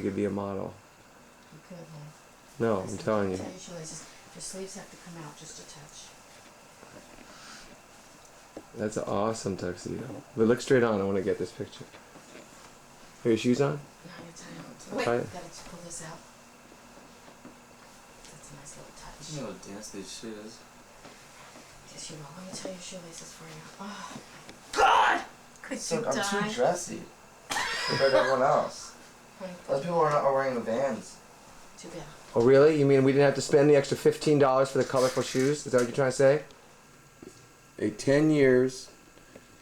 You could be a model. You could, huh? No, I'm telling you. Your shoelaces. Your sleeves have to come out just a touch. That's an awesome tuxedo. But look straight on. I want to get this picture. Are your shoes on? No, you're tied. Wait, gotta pull this out. That's a nice little touch. You know what dance these shoes. Yes, you will. Let me tie your shoelaces for you. Oh, God! Could you I'm die? too dressy compared to everyone else. Other people are wearing the Vans. Too bad. Oh, really? You mean we didn't have to spend the extra $15 for the colorful shoes? Is that what you're trying to say? A 10 years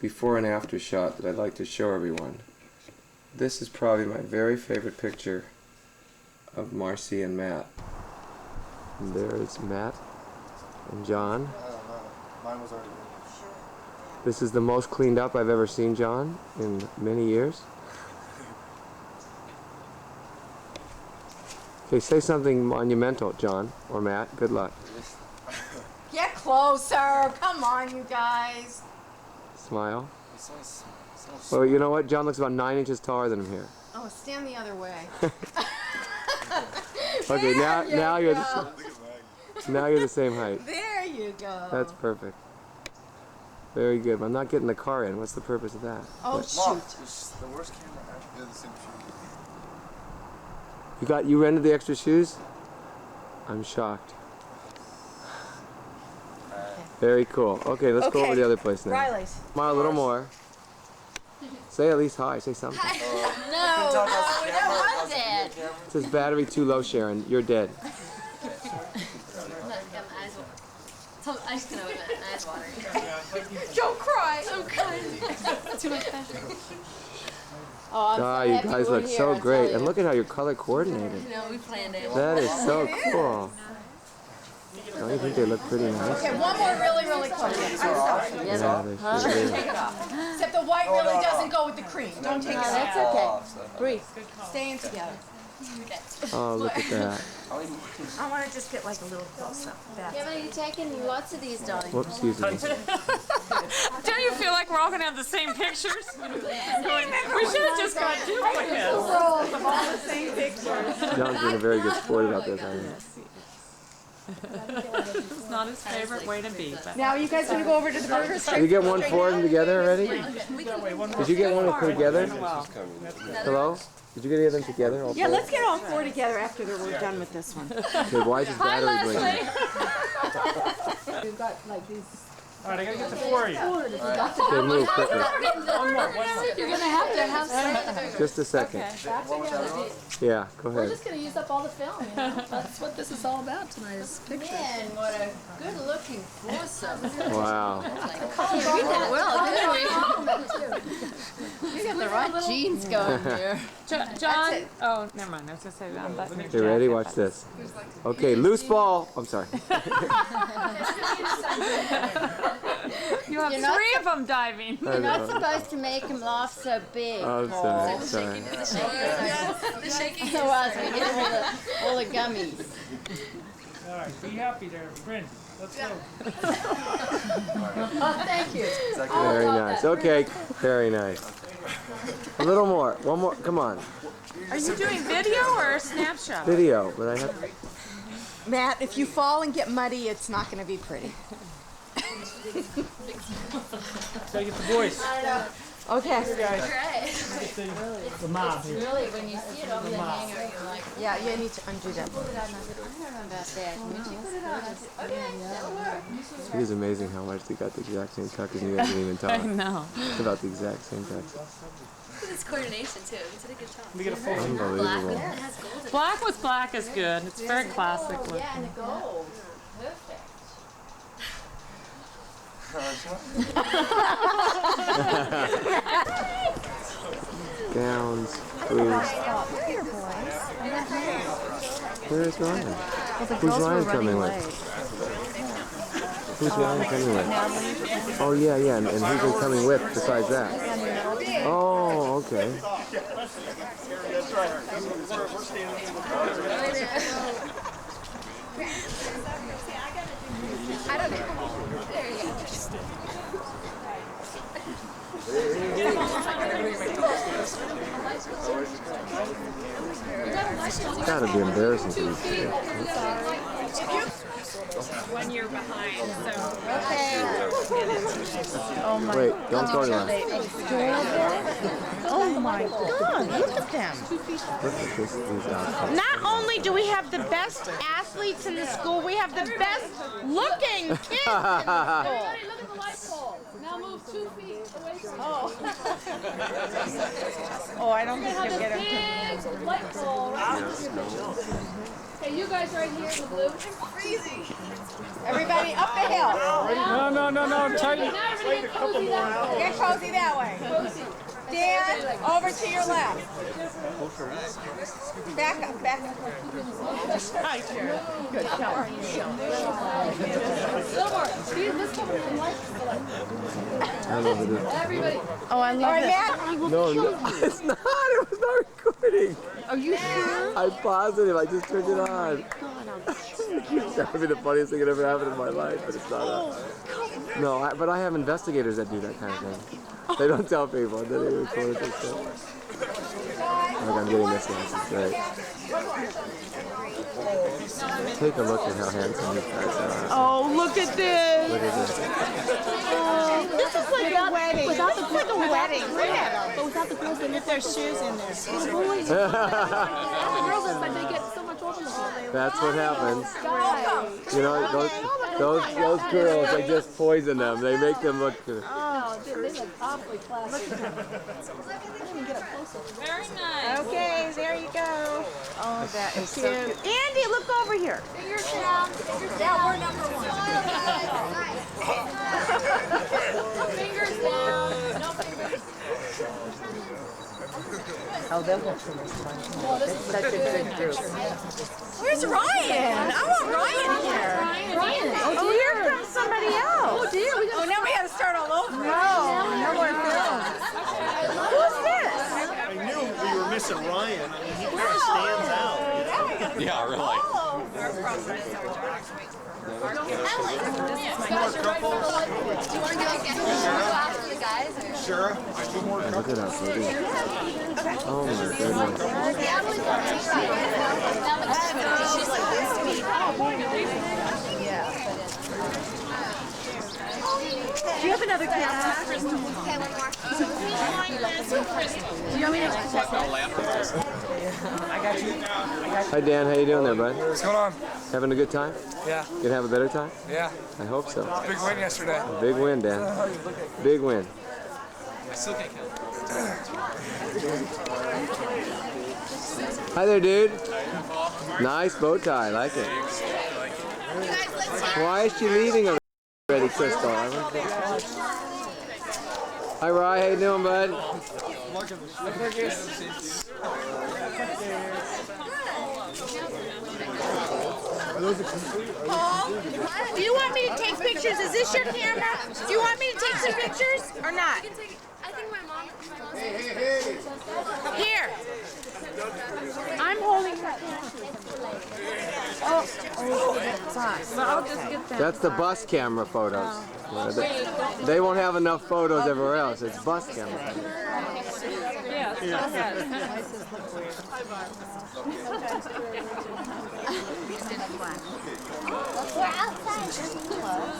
before and after shot that I'd like to show everyone. This is probably my very favorite picture of Marcy and Matt. And there is Matt and John. Mine was already This is the most cleaned up I've ever seen John in many years. Okay, say something monumental, John or Matt. Good luck. Get closer. Come on, you guys. Smile. Well, you know what? John looks about 9 inches taller than him here. Oh, stand the other way. Okay, now you're the same height. There you go. That's perfect. Very good. I'm not getting the car in. What's the purpose of that? Oh, But shoot. It's the worst camera ever. They're the same shoes. you rented the extra shoes? I'm shocked. Very cool. Okay, let's go over the other place now. Riley's. Smile a little more. Say at least hi. Say something. No, that was it. It says battery too low, Sharon. You're dead. I'm just gonna wait a minute. Eyes watering. Don't cry. I'm crying. Too much pressure. Oh, I'm so You happy guys we're look here, so I'll great. tell And you. look at how you're color coordinated. No, we planned it. That is so cool. Don't you think they look pretty nice? Okay, one more really close. Yeah, they sure do. Take it off. Except the white really doesn't go with the cream. Don't take it off. That's okay. Breathe. Stay in together. Oh, look at that. I want to just get like a little close up. Yeah, but you're taking lots of these, darling. Whoops, excuse me. Don't you feel like we're all going to have the same pictures? We should have just got duplicates. Of all the same pictures. John's being a very good sport about this, I think. It's not his favorite way to be. But Now you guys want to go over to the burger Did straight? you get one for them together already? Did you get one of them together? Hello? Did you get any of them together? All Yeah, four? let's get all four together after we're done with this one. Okay, why is his battery blinking? We've got like these. all right, I got to get the for you. Okay, move quickly. You're gonna have to Just a second. Yeah, go We're ahead. just gonna use up all the film. You know? That's what this is all about tonight. Is pictures. Man, what a good-looking foursome. Wow. We did well, didn't we? You got the right genes going here. John, oh, never mind. I was going to say that. Button Okay, ready? Watch this. Okay, loose ball. I'm sorry. You have not three of them diving. You're not supposed to make him laugh so big. I'm sorry, sorry. The shaking. Otherwise, we get rid of all the gummies. All right, be happy there, friend. Let's go. Oh, thank you. Very nice. Okay, very nice. A little more. One more. Come on. Are you doing video or a snapshot? Video, but I have. Matt, if you fall and get muddy, it's not going to be pretty. Gotta get the voice. Okay. Right. The mob here. Really, when you see it over the hanger, you're like, Yeah, you need to undo that. I don't know about that. When she put it on, I said, okay, that'll work. It is amazing how much they got the exact same tuckers and you guys didn't even talk. I know. It's about the exact same tuckers. This coordination too. We did a good job. We get a full. Unbelievable. It has gold in it. Black with black is good. It's very classic looking. Yeah, and the gold. Perfect. Gowns, blues. Where is Ryan? Who's Ryan coming with? Who's Ryan coming with? Oh yeah, yeah, and who's he coming with besides that? Oh, okay. I don't know. There you go. It's gotta be embarrassing for these kids. One year behind, so. Oh my. Wait, don't go there. Oh my God, look at them. Look at these outfits. Not only do we have the best athletes in the school, we have the best looking kids in the school. Everybody look at the light pole. Now move 2 feet away from Oh, I don't think Have you'll the get them. big light pole right next to your picture. Okay, you guys right here in the blue. Everybody up the hill. No, tighten. Now everybody get cozy that way. Get cozy that way. Cozy. Dan, over to your left. Back up, back up. Silver. See, this one with the lights. I love it. Everybody. Oh, I love it. No, no, it's not. It was not recording. Are you sure? I'm positive. I just turned it on. That would be the funniest thing that ever happened in my life, but it's not. No, but I have investigators that do that kind of thing. They don't tell people. Then they record it themselves. Like I'm getting this one. This is great. Take a look at how handsome these guys are. Oh, look at this. Look at this. This is like a wedding. Without the This is like a wedding. Look at them. But without the girls, they get their shoes in there. The boys. That's The girls, but they get so much older. what happens. You know, those girls, they just poison them. They make them look good. Oh, they look awfully classy. Very nice. Okay, there you go. Oh, that is cute. Andy, look over here. Fingers down. Yeah, we're number one. Fingers down. No fingers. Oh, they'll go through this one. Oh, this is Such a good group. Where's Ryan? I want Ryan here. Ryan. Oh, here comes somebody else. Oh dear. We got Now we got to start all over. No more film. Who's this? I knew we were missing Ryan. I mean, he kind of stands out. Yeah, really. Sure. Look at us. Look at Oh my goodness. Do you have another camera? Okay, one more. Do you want me to? Hi Dan, how you doing there, bud? What's going on? Having a good time? Yeah, You gonna have a better time? yeah. I hope so. Big win yesterday. Big win, Dan. Big win. I still can't count. Hi there, dude. Nice bow tie. I like it. Why is she leaving already, Crystal? Hi, Rye. How you doing, bud? Paul, do you want me to take pictures? Is this your camera? Do you want me to take some pictures or not? I think my mom. Here. I'm holding her. That's the bus camera photos. They won't have enough photos everywhere else. It's bus camera.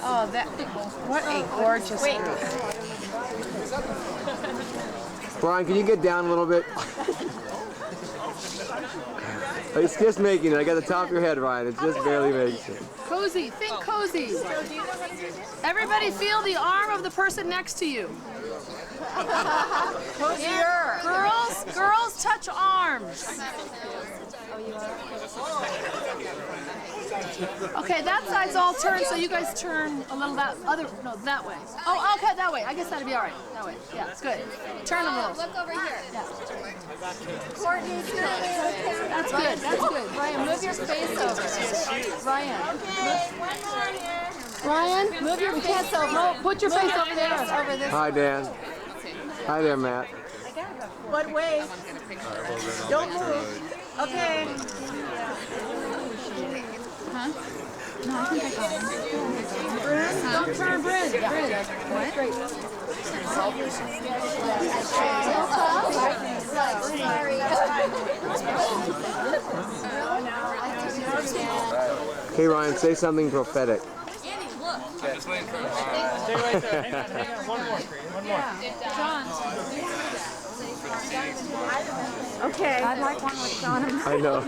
Oh, that. What a gorgeous group. Brian, can you get down a little bit? It's just making it. I got the top of your head, Ryan. It's just barely making it. Cozy. Think cozy. Everybody feel the arm of the person next to you. Cozier. Girls touch arms. Okay, that side's all turned, so you guys turn a little that way. Oh, okay, that way. I guess that'd be all right. That way. Yeah, it's good. Turn a little. Look over here. Courtney, that's good. That's good. Ryan, move your face over. Ryan. Okay, one more here. Ryan, move your face over. No, put your face over there. Over this. Hi, Dan. Hi there, Matt. What way? Don't move. Okay. Huh? No, I think I got him. Bryn, don't turn Bryn. Bryn. What? Okay, Ryan, say something prophetic. I'm just waiting for him. Stay right there. Hang on. One more. John. Okay. I'd like one with John and I know.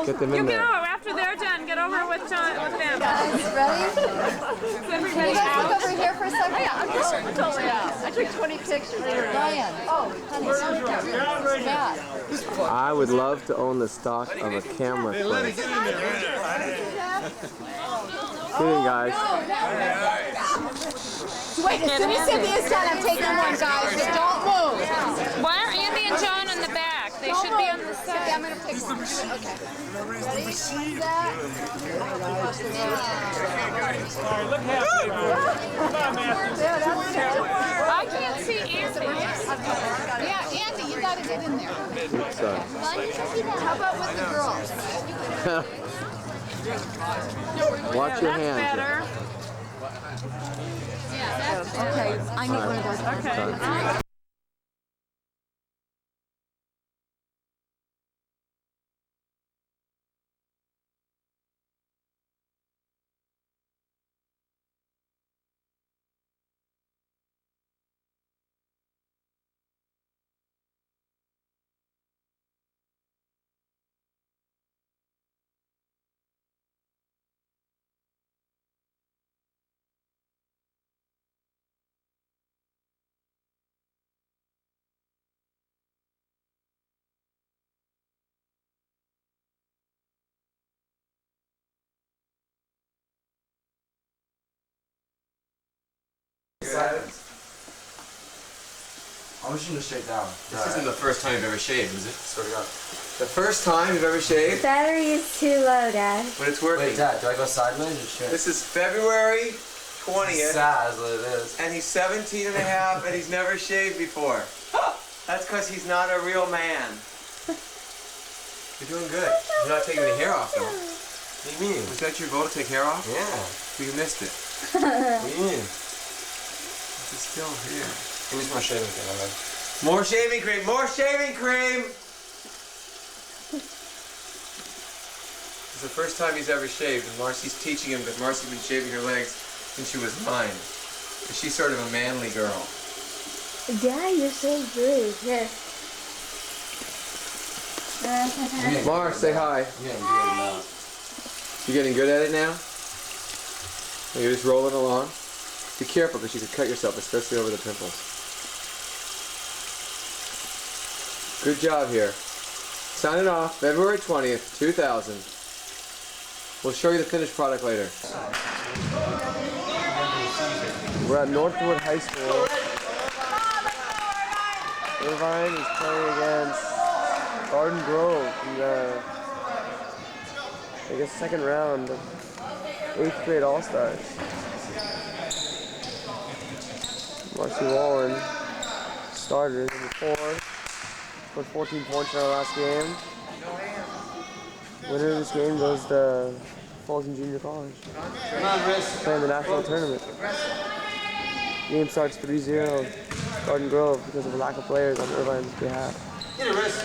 Get them in You get there. over after they're done. Get over with John with them. Guys, ready? Can you guys look over here for a second? Yeah, I'm totally out. I took 20 pictures. Ryan. Oh, honey. Matt. I would love to own the stock of a camera place. Good evening, guys. Wait, as soon as Cynthia's done, I'm taking one, guys. Just don't move. Why are Andy and John in the back? They should be on the side. I'm going to pick one. Okay. Ready? Set. Look happy. Come on, Matthew. I can't see Andy. Yeah, Andy, you got to get in there. How about with the girls? Watch your That's hands. better. Okay, I need one of those. Okay. I'm just gonna straight down. This isn't the first time you've ever shaved, is it? Swear to God. The first time you've ever shaved? Battery is too low, Dad. When it's working. Wait, Dad, do I go sideways or straight? This is February 20th. Sad is what it is. And he's 17 and a half and he's never shaved before. That's because he's not a real man. You're doing good. You're not taking the hair off though. What do you mean? Was that your goal to take hair off? Yeah. You missed it. What do you mean? It's still here. Give me some more shaving cream, man. More shaving cream! More shaving cream! It's the first time he's ever shaved, and Marcy's teaching him because Marcy's been shaving her legs since she was 9. She's sort of a manly girl. Dad, you're so rude. Here. Mar, say hi. Yeah, You getting good at it now? You're just rolling along? Be careful because you could cut yourself, especially over the pimples. Good job here. Signing off, February 20th, 2000. We'll show you the finished product later. We're at Northwood High School. Irvine is playing against Garden Grove in the, I guess, second round of 8th grade All-Stars. Marcy Wallen started in the 4th, scored 14 points in our last game. Winner of this game goes to Fulton Junior College. Playing the national tournament. Game starts 3-0 Garden Grove because of a lack of players on Irvine's behalf. Get it, Riz.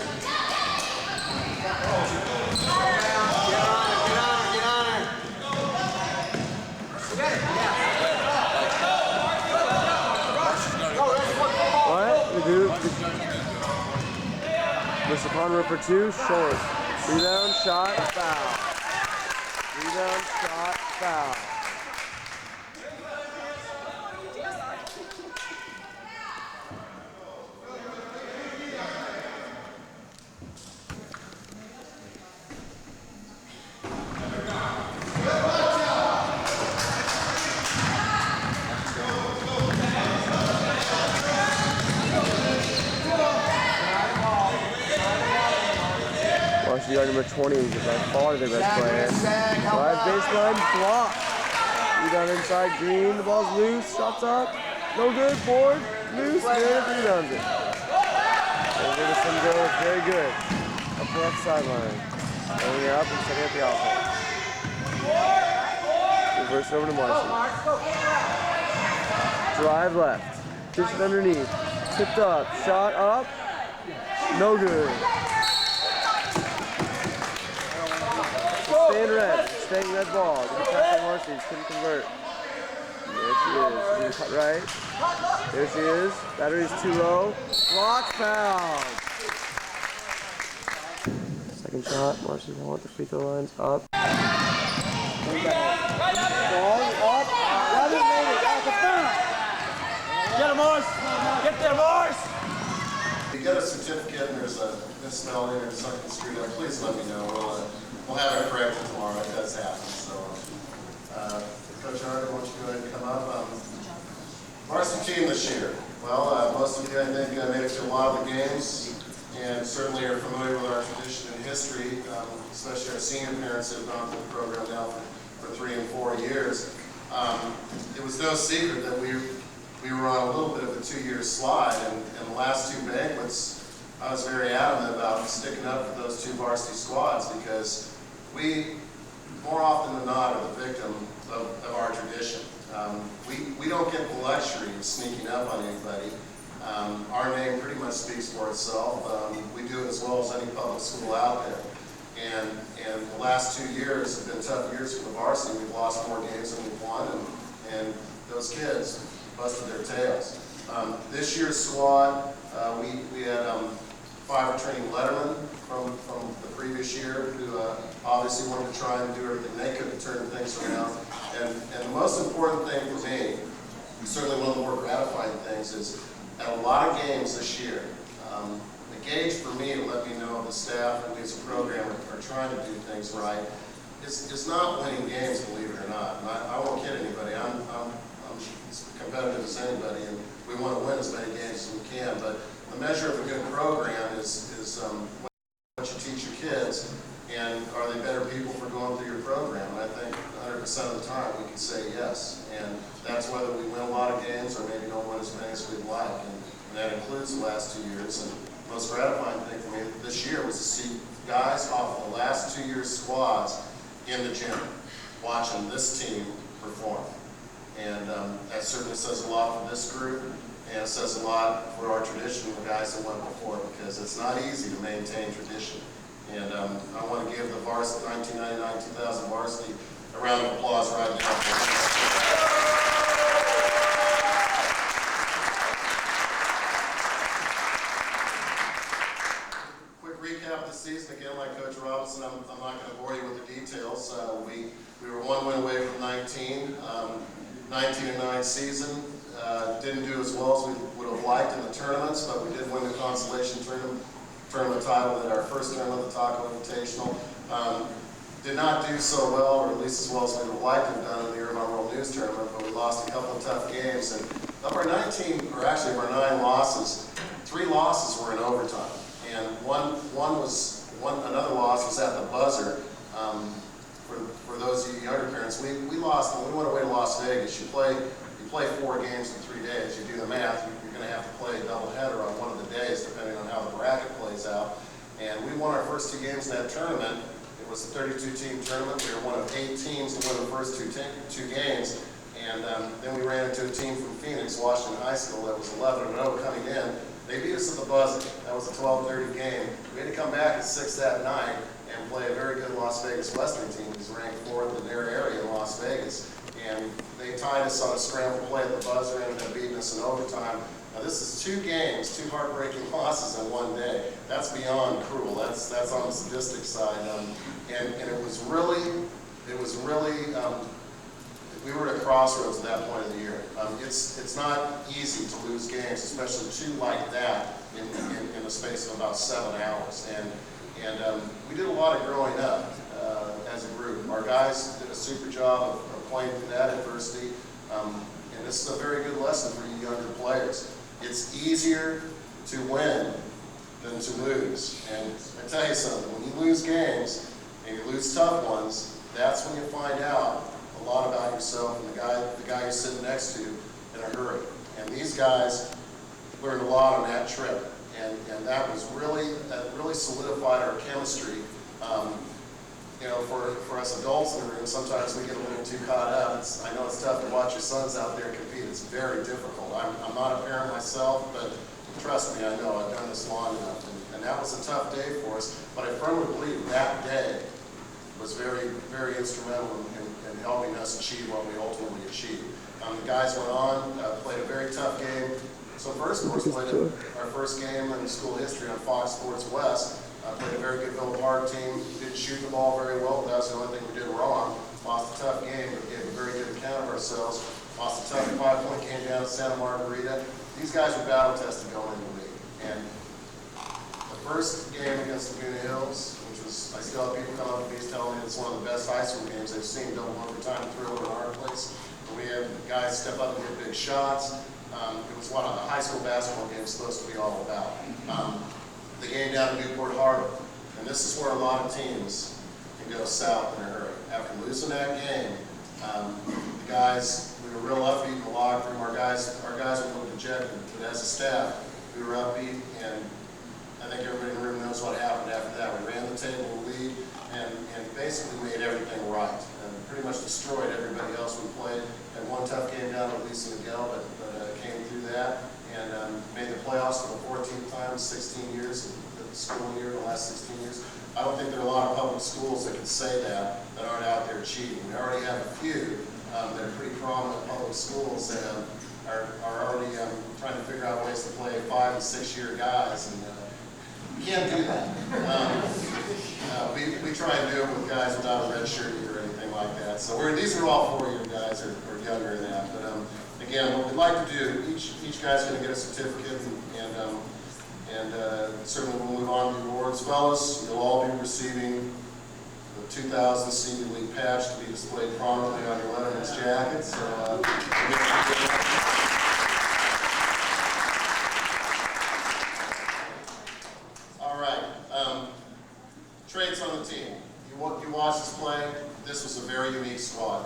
Mr. Conroy for 2, short. Rebound, shot, foul. Rebound, shot, foul. Guard number 20 is by far the best player. Drive baseline, block. Rebound inside, Green, the ball's loose, shots up. No good, board, loose, good, rebounds it. Over to some girls, very good. Up the left sideline. Going up and setting up the offense. Reverse it over to Marcy. Drive left. Dish it underneath. Tipped up. Shot up. No good. Stay in red. Staying red ball. Did you pass on Marcy? Couldn't convert. There she is. She's gonna cut right. There she is. Battery's too low. Block foul. Second shot. Marcy won't want the free throw lines up. Ball up. Get him, Morris. Get there, Morris. If you get a certificate and there's a misspelling or something screwed up, please let me know. We'll have it corrected tomorrow. It does happen. So, Coach Harder, why don't you go ahead and come up? Varsity team this year. Well, most of you, I think, made it to a lot of the games and certainly are familiar with our tradition and history, especially our senior parents who have gone through the program now for 3 and 4 years. It was no secret that we were on a little bit of a 2-year slide, and the last 2 banquets, I was very adamant about sticking up for those 2 varsity squads because we, more often than not, are the victim of our tradition. We don't get the luxury of sneaking up on anybody. Our name pretty much speaks for itself. We do it as well as any public school out there. And the last 2 years have been tough years for the varsity. We've lost more games than we've won, and those kids busted their tails. This year's squad, we had 5 returning lettermen from the previous year who obviously wanted to try and do everything they could to turn things around. And the most important thing for me, certainly one of the more gratifying things, is at a lot of games this year, the gauge for me to let me know the staff and we as a program are trying to do things right is not winning games, believe it or not. And I won't kid anybody. I'm as competitive as anybody, and we want to win as many games as we can. But the measure of a good program is what you teach your kids, and are they better people for going through your program? And I think 100% of the time we can say yes. And that's whether we win a lot of games or maybe don't win as many as we'd like. And that includes the last 2 years. And the most gratifying thing for me this year was to see guys off the last 2 years' squads in the gym watching this team perform. And that certainly says a lot for this group, and it says a lot for our tradition of the guys that went before, because it's not easy to maintain tradition. And I want to give the varsity 1999-2000 varsity a round of applause right now. Quick recap of the season, again, like Coach Robinson, I'm not going to bore you with the details. We were 1 win away from 19. 19-9 season. Didn't do as well as we would have liked in the tournaments, but we did win the consolation tournament title at our first tournament, the Taco Invitational. Did not do so well, or at least as well as we would have liked to have done in the Irvine World News Tournament, but we lost a couple of tough games. And of our 19, or actually of our 9 losses, 3 losses were in overtime. And another loss was at the buzzer. For those of you younger parents, we lost when we went away to Las Vegas. You play 4 games in 3 days. You do the math, you're going to have to play a doubleheader on one of the days, depending on how the bracket plays out. And we won our first 2 games in that tournament. It was a 32-team tournament. We were one of 8 teams to win the first 2 games. And then we ran into a team from Phoenix, Washington High School, that was 11-0 coming in. They beat us at the buzzer. That was a 12:30 game. We had to come back at 6 that night and play a very good Las Vegas Western team who's ranked 4th in their area in Las Vegas. And they tied us on a scramble play at the buzzer and ended up beating us in overtime. Now this is 2 games, 2 heartbreaking losses in 1 day. That's beyond cruel. That's on the sadistic side. And it was really, we were at a crossroads at that point of the year. It's not easy to lose games, especially 2 like that in the space of about 7 hours. And we did a lot of growing up as a group. Our guys did a super job of playing through that adversity. And this is a very good lesson for you younger players. It's easier to win than to lose. And I tell you something, when you lose games and you lose tough ones, that's when you find out a lot about yourself and the guy you're sitting next to in a hurry. And these guys learned a lot on that trip. And that really solidified our chemistry. for us adults in the room, sometimes we get a little too caught up. I know it's tough to watch your sons out there compete. It's very difficult. I'm not a parent myself, but trust me, I know. I've done this long enough. And that was a tough day for us. But I firmly believe that day was very, very instrumental in helping us achieve what we ultimately achieved. The guys went on, played a very tough game. So first, of course, played our first game in school history on Fox Sports West. Played a very good Villa Park team. Didn't shoot the ball very well. That was the only thing we did wrong. Lost a tough game, but gave a very good account of ourselves. Lost a tough 5-point game down at Santa Margarita. These guys were battle tested going into the league. And the first game against Laguna Hills, which was, I still have people come up to me telling me it's one of the best high school games they've seen, double overtime thriller in our place. And we had guys step up and hit big shots. It was what a high school basketball game is supposed to be all about. The game down in Newport Harbor. And this is where a lot of teams can go south in a hurry. After losing that game, the guys, we were real upbeat in the locker room. Our guys were a little dejected, but as a staff, we were upbeat, and I think everybody in the room knows what happened after that. We ran the table lead and basically made everything right, and pretty much destroyed everybody else we played. Had one tough game down with Lisa Miguel, but came through that and made the playoffs for the 14th time in 16 years, the school year, the last 16 years. I don't think there are a lot of public schools that can say that aren't out there cheating. We already have a few that are pretty prominent public schools that are already trying to figure out ways to play 5- and 6-year guys, and you can't do that. We try and do it with guys without a red shirt or anything like that. So these are all 4-year guys or younger than that. But again, what we'd like to do, each guy's going to get a certificate, and certainly we'll move on to the awards. Fellas, you'll all be receiving the 2000 Senior League patch to be displayed prominently on your letterman's jackets. So, all right. Traits on the team. You watch us play. This was a very unique squad.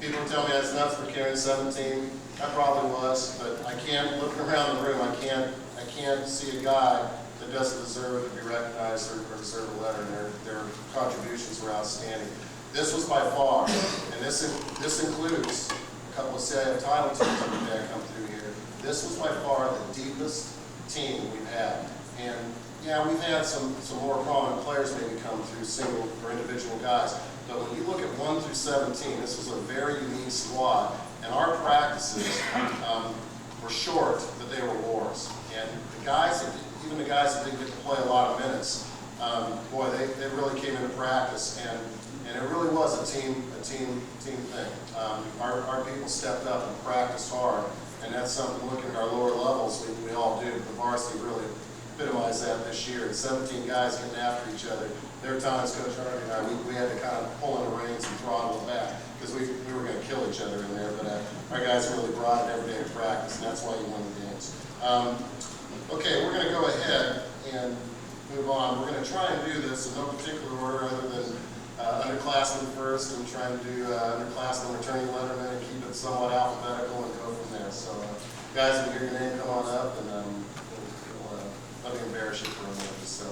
People tell me that's nuts for carrying 17. I probably was, but I can't, looking around the room, I can't see a guy that doesn't deserve to be recognized or deserve a letter, and their contributions were outstanding. This was by far, and this includes a couple of title teams that we've had come through here. This was by far the deepest team we've had. And yeah, we've had some more prominent players maybe come through, single or individual guys. But when you look at 1 through 17, this was a very unique squad. And our practices were short, but they were wars. And the guys, even the guys that didn't get to play a lot of minutes, boy, they really came into practice, and it really was a team thing. Our people stepped up and practiced hard, and that's something. Looking at our lower levels, we all do. The varsity really epitomized that this year. And 17 guys getting after each other. There were times Coach Hardy and I, we had to kind of pull in the reins and throttle them back because we were going to kill each other in there. But our guys really brought it every day in practice, and that's why you win the games. Okay, we're going to go ahead and move on. We're going to try and do this in no particular order other than underclassmen first, and try and do underclassmen returning lettermen and keep it somewhat alphabetical and go from there. So, guys, if you hear your name, come on up, and let me embarrass you for a minute. So,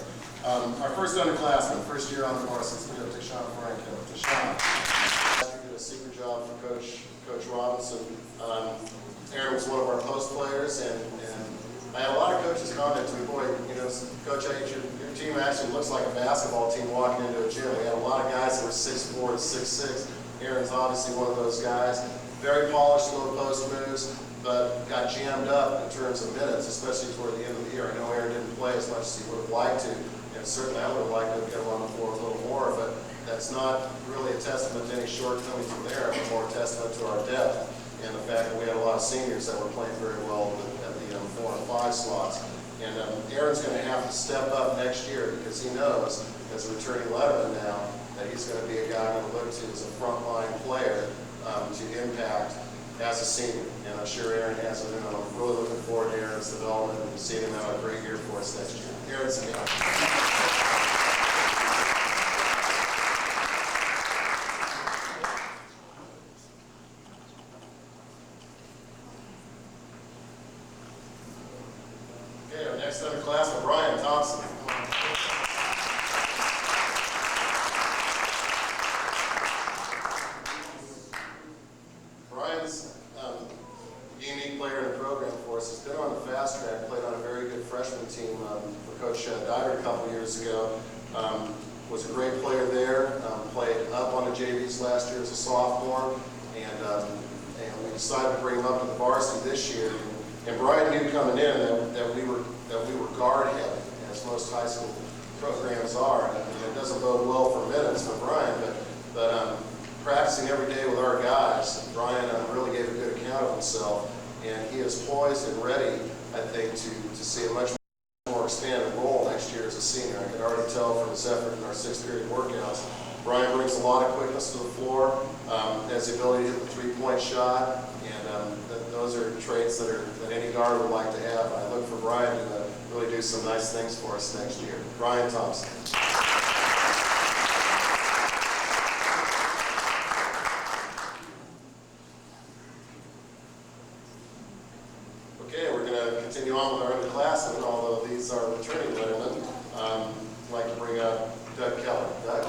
our first underclassman, first year on the varsity, we have Tashawn Franco. Tashawn did a secret job for Coach Robinson. Aaron was one of our post players, and I had a lot of coaches comment to me, boy, Coach H, your team actually looks like a basketball team walking into a gym. We had a lot of guys that were 6'4" to 6'6". Aaron's obviously one of those guys. Very polished, low post moves, but got jammed up in terms of minutes, especially toward the end of the year. I know Aaron didn't play as much as he would have liked to, and certainly I would have liked to get him on the floor a little more, but that's not really a testament to any shortcomings from there, but more a testament to our depth and the fact that we had a lot of seniors that were playing very well at the 4 and 5 slots. And Aaron's going to have to step up next year because he knows, as a returning letterman now, that he's going to be a guy I'm going to look to as a frontline player to impact as a senior. And I'm sure Aaron has it, and I'm really looking forward to Aaron's development and seeing him have a great year for us next year. Aaron's the guy. Underclassman Brian Thompson. up on the JVs last year as a sophomore, and we decided to bring him up to the varsity this year. And Brian knew coming in that we were guard heavy, as most high school programs are. And it doesn't bode well for minutes for Brian, but practicing every day with our guys, Brian really gave a good account of himself, and he is poised and ready, I think, to see a much more expanded role next year as a senior. I can already tell from his effort in our 6th period workouts. Brian brings a lot of quickness to the floor, has the ability to hit the three-point shot, and those are traits that any guard would like to have. And I look for Brian to really do some nice things for us next year. Brian Thompson. Okay, we're going to continue on with our underclassmen, although these are returning lettermen. I'd like to bring up Doug Keller. Doug?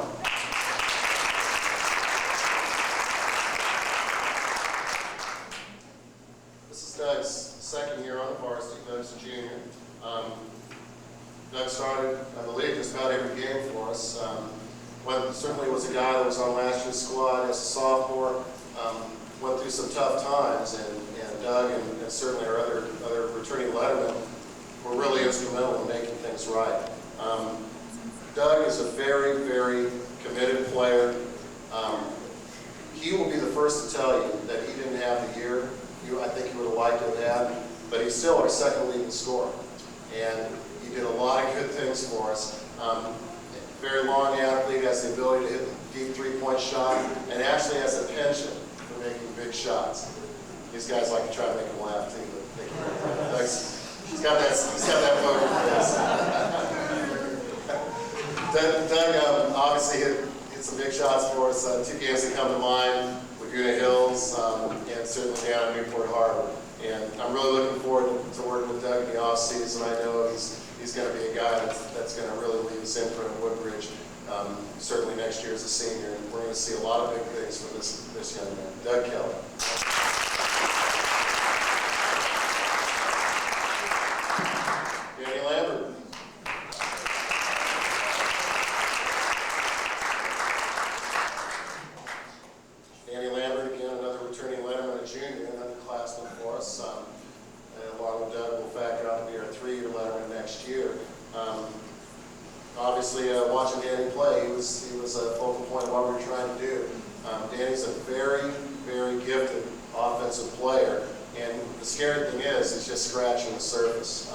This is Doug's second year on the varsity. Doug's a junior. Doug started, I believe, just about every game for us. Certainly was a guy that was on last year's squad as a sophomore. Went through some tough times, and Doug and certainly our other returning lettermen were really instrumental in making things right. Doug is a very, very committed player. He will be the first to tell you that he didn't have the year I think he would have liked to have had, but he's still our second leading scorer. And he did a lot of good things for us. Very long athlete, has the ability to hit the deep three-point shot, and actually has a penchant for making big shots. These guys like to try to make him laugh too, but he's got that poker face. Doug obviously hit some big shots for us. 2 games that come to mind: Laguna Hills and certainly down at Newport Harbor. And I'm really looking forward to working with Doug in the off season. I know he's going to be a guy that's going to really lead us in front of Woodbridge. Certainly next year as a senior, and we're going to see a lot of big things from this young man, Doug Keller. Danny Lambert. Danny Lambert, again, another returning letterman, a junior, and underclassman for us. And along with Doug, will factor out to be our 3-year letterman next year. Obviously, watching Danny play, he was a focal point of what we were trying to do. Danny's a very, very gifted offensive player, and the scary thing is, he's just scratching the surface.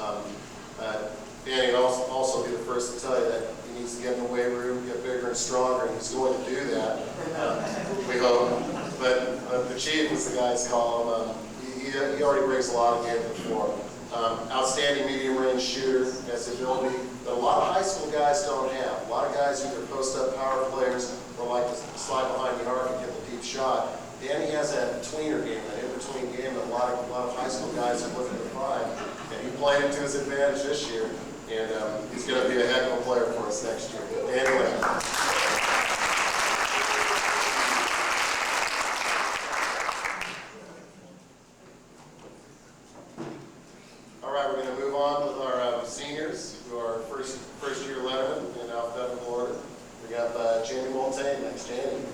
Danny will also be the first to tell you that he needs to get in the weight room, get bigger and stronger, and he's going to do that, we hope. But the Chief, as the guys call him, he already brings a lot of game to the floor. Outstanding medium-range shooter, has the ability that a lot of high school guys don't have. A lot of guys either post-up power players or like to slide behind the arc and get the deep shot. Danny has that tweener game, that in-between game that a lot of high school guys are looking to find. And he played it to his advantage this year, and he's going to be a heck of a player for us next year. Anyway. All right, we're going to move on with our seniors, who are first-year lettermen in alphabetical order. We got Jamie Montane next. Jamie.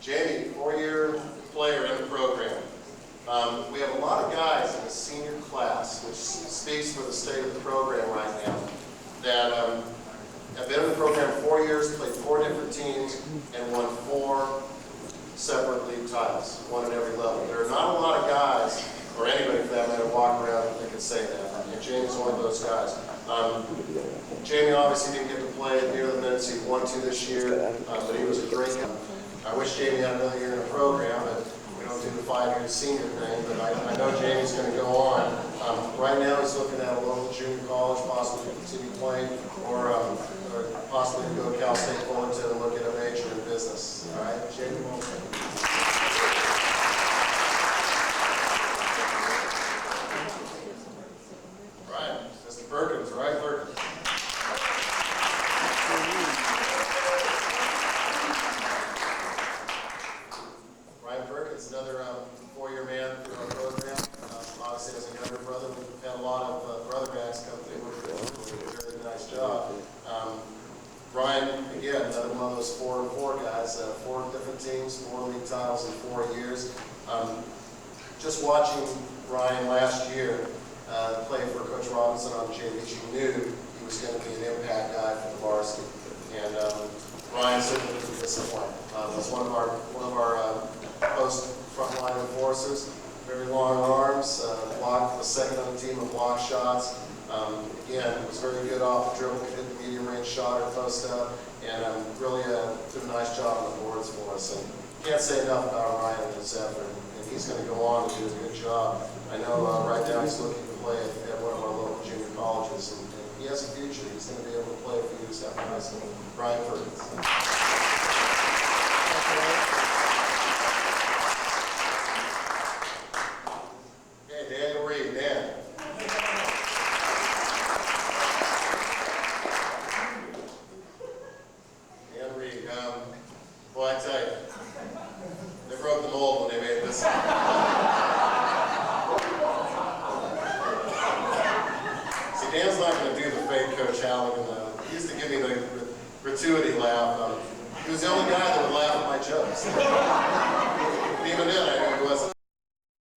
Jamie, 4-year player in the program. We have a lot of guys in the senior class, which speaks for the state of the program right now, that have been in the program 4 years, played 4 different teams, and won 4 separate league titles, one at every level. There are not a lot of guys, or anybody for that matter, walk around that can say that. And Jamie's one of those guys. Jamie obviously didn't get to play near the minutes he wanted to this year, but he was a great guy. I wish Jamie had another year in the program, but we don't do the 5-year senior thing, but I know Jamie's going to go on. Right now he's looking at a local junior college, possibly continue playing, or possibly go to Cal State Fullerton and look at a major in business. All right, Jamie Montane. Right, Mr. Perkins, right, Perkins. Ryan Perkins, another 4-year man through our program. Obviously, as a younger brother, we've had a lot of brother guys come through. those 4-4 guys, 4 different teams, 4 league titles in 4 years. Just watching Ryan last year play for Coach Robinson on JV, you knew he was going to be an impact guy for the varsity. And Ryan certainly didn't disappoint. Was one of our post frontline enforcers. Very long arms, was second on the team in block shots. Again, was very good off the dribble, could hit the medium range shot or post up, and really did a nice job on the boards for us. And can't say enough about Ryan and his effort, and he's going to go on to do a good job. I know right now he's looking to play at one of our local junior colleges, and he has a future. He's going to be able to play a few years after high school. Ryan Perkins. Well, I tell you, they broke the mold when they made this. See, Dan's not going to do the fake Coach Halligan. He used to give me the gratuity laugh. He was the only guy that would laugh at my jokes. Even then, I knew he wasn't.